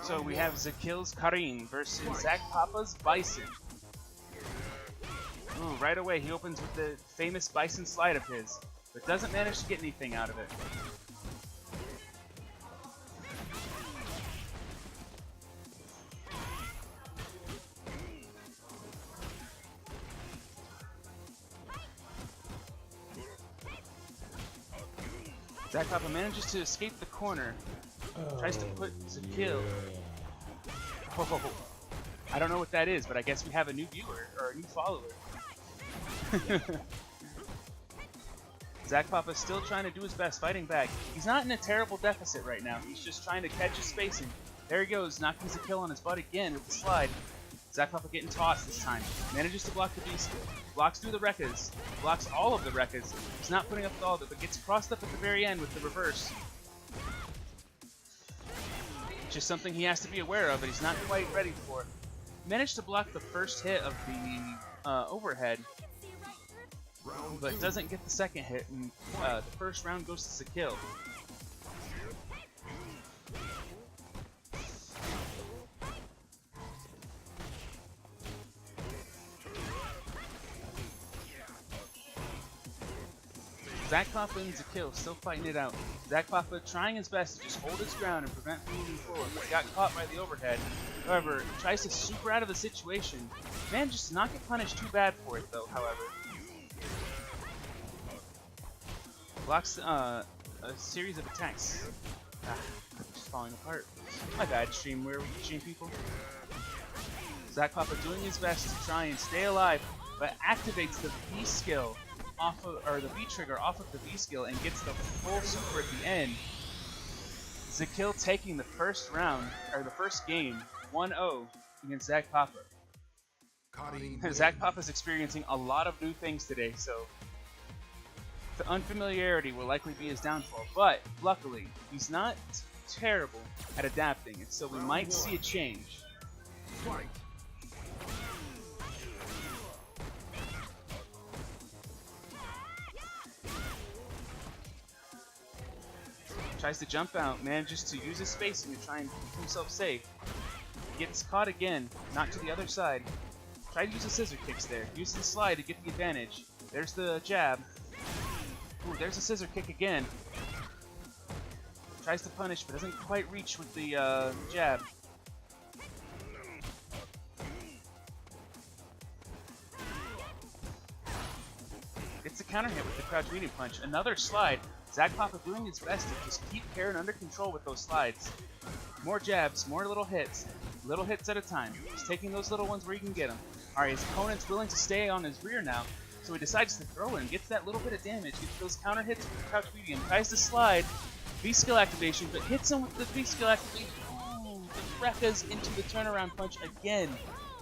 So we have Zakill's Karim versus Zach Poppa's Bison. Ooh, right away he opens with the famous Bison slide of his, but doesn't manage to get anything out of it. Zach Poppa manages to escape the corner. Tries to put Zakill. Oh, I don't know what that is, but I guess we have a new viewer, or a new follower. Zach Poppa's still trying to do his best, fighting back. He's not in a terrible deficit right now. He's just trying to catch his spacing. There he goes, knocking Zakill on his butt again with the slide. Zach Poppa getting tossed this time. Manages to block the B-skill. Blocks through the Rekkas. Blocks all of the Rekkas. He's not putting up with all of it, but gets crossed up at the very end with the reverse. Just something he has to be aware of, but he's not quite ready for it. Managed to block the first hit of the overhead, but doesn't get the second hit, and the first round goes to Zakill. Zach Poppa and Zakill still fighting it out. Zach Poppa trying his best to just hold his ground and prevent from moving forward, but got caught by the overhead. However, tries to super out of the situation. Manages to not get punished too bad for it though, however. Blocks a series of attacks. Just falling apart. My bad, stream people. Zach Poppa doing his best to try and stay alive, but activates the B skill off of, or the B trigger off of the B skill and gets the full super at the end. Zakill taking the first round, or the first game, 1-0 against Zach Poppa. Zach Poppa's experiencing a lot of new things today, so the unfamiliarity will likely be his downfall, but luckily, he's not terrible at adapting, and so we might see a change. Tries to jump out, manages to use his spacing to try and keep himself safe. Gets caught again, knocked to the other side. Tried to use the scissor kicks there. Use the slide to get the advantage. There's the jab. Ooh, there's a scissor kick again. Tries to punish, but doesn't quite reach with the jab. Gets the counter hit with the crouch medium punch. Another slide. Zach Poppa doing his best to just keep Karen under control with those slides. More jabs, more little hits at a time. Just taking those little ones where you can get them. Alright, his opponent's willing to stay on his rear now, so he decides to throw in, gets that little bit of damage, gets those counter hits with the crouch medium, tries to slide, B-skill activation, but hits him with the B-skill activation. Ooh, the Rekkas into the turnaround punch again.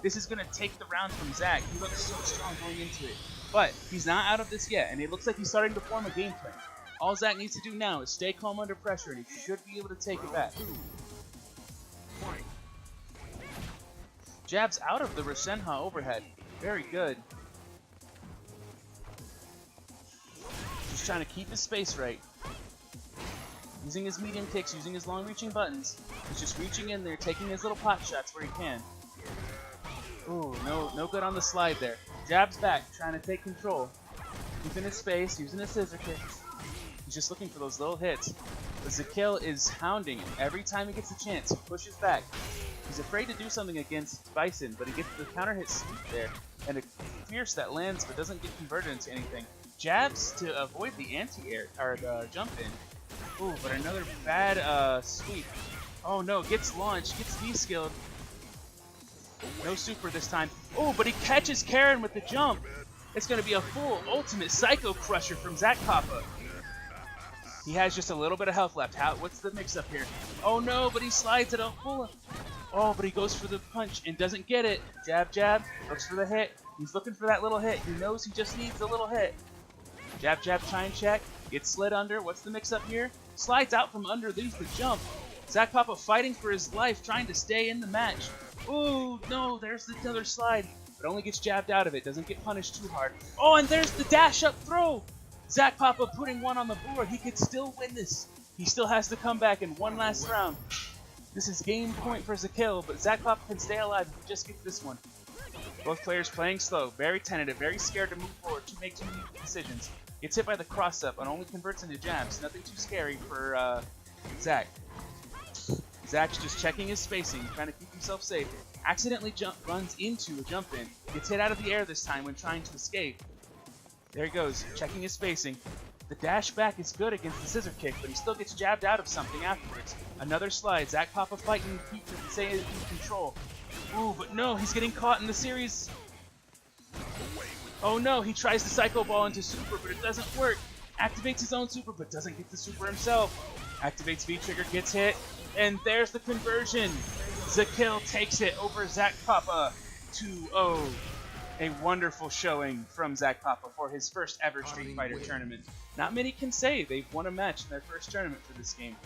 This is going to take the round from Zach. He looks so strong going into it. But he's not out of this yet, and it looks like he's starting to form a game plan. All Zach needs to do now is stay calm under pressure, and he should be able to take it back. Jabs out of the Rasenha overhead. Very good. Just trying to keep his space right. Using his medium kicks, using his long-reaching buttons. He's just reaching in there, taking his little pot shots where he can. Ooh, no good on the slide there. Jabs back, trying to take control. Keeping his space, using his scissor kicks. He's just looking for those little hits. But Zakill is hounding him. Every time he gets a chance, he pushes back. He's afraid to do something against Bison, but he gets the counter hit sweep there. And a fierce that lands but doesn't get converted into anything. Jabs to avoid the anti-air, or the jump in. Ooh, but another bad sweep. Oh no, gets launched, gets D-skilled. No super this time. Oh, but he catches Karen with the jump. It's going to be a full ultimate Psycho Crusher from Zach Poppa. He has just a little bit of health left. What's the mix-up here? Oh no, but he slides it up full. Oh, but he goes for the punch and doesn't get it. Jab, jab, looks for the hit. He's looking for that little hit. He knows he just needs a little hit. Jab, jab, try and check. Gets slid under. What's the mix-up here? Slides out from underneath the jump. Zach Poppa fighting for his life, trying to stay in the match. Ooh, no, there's the other slide. But only gets jabbed out of it. Doesn't get punished too hard. Oh, and there's the dash-up throw. Zach Poppa putting one on the board. He could still win this. He still has to come back in one last round. This is game point for Zakill, but Zach Poppa can stay alive if he just gets this one. Both players playing slow, very tentative, very scared to move forward, to make too many decisions. Gets hit by the cross-up and only converts into jabs. Nothing too scary for Zach. Zach's just checking his spacing, trying to keep himself safe. Accidentally runs into a jump in. Gets hit out of the air this time when trying to escape. There he goes, checking his spacing. The dash back is good against the scissor kick, but he still gets jabbed out of something afterwards. Another slide. Zach Poppa fighting to stay in control. Ooh, but no, he's getting caught in the series. Oh no, he tries to Psycho Ball into Super, but it doesn't work. Activates his own Super, but doesn't get the Super himself. Activates V-Trigger, gets hit, and there's the conversion. Zakill takes it over Zach Poppa 2-0. A wonderful showing from Zach Poppa for his first ever Street Fighter tournament. Not many can say they've won a match in their first tournament for this game.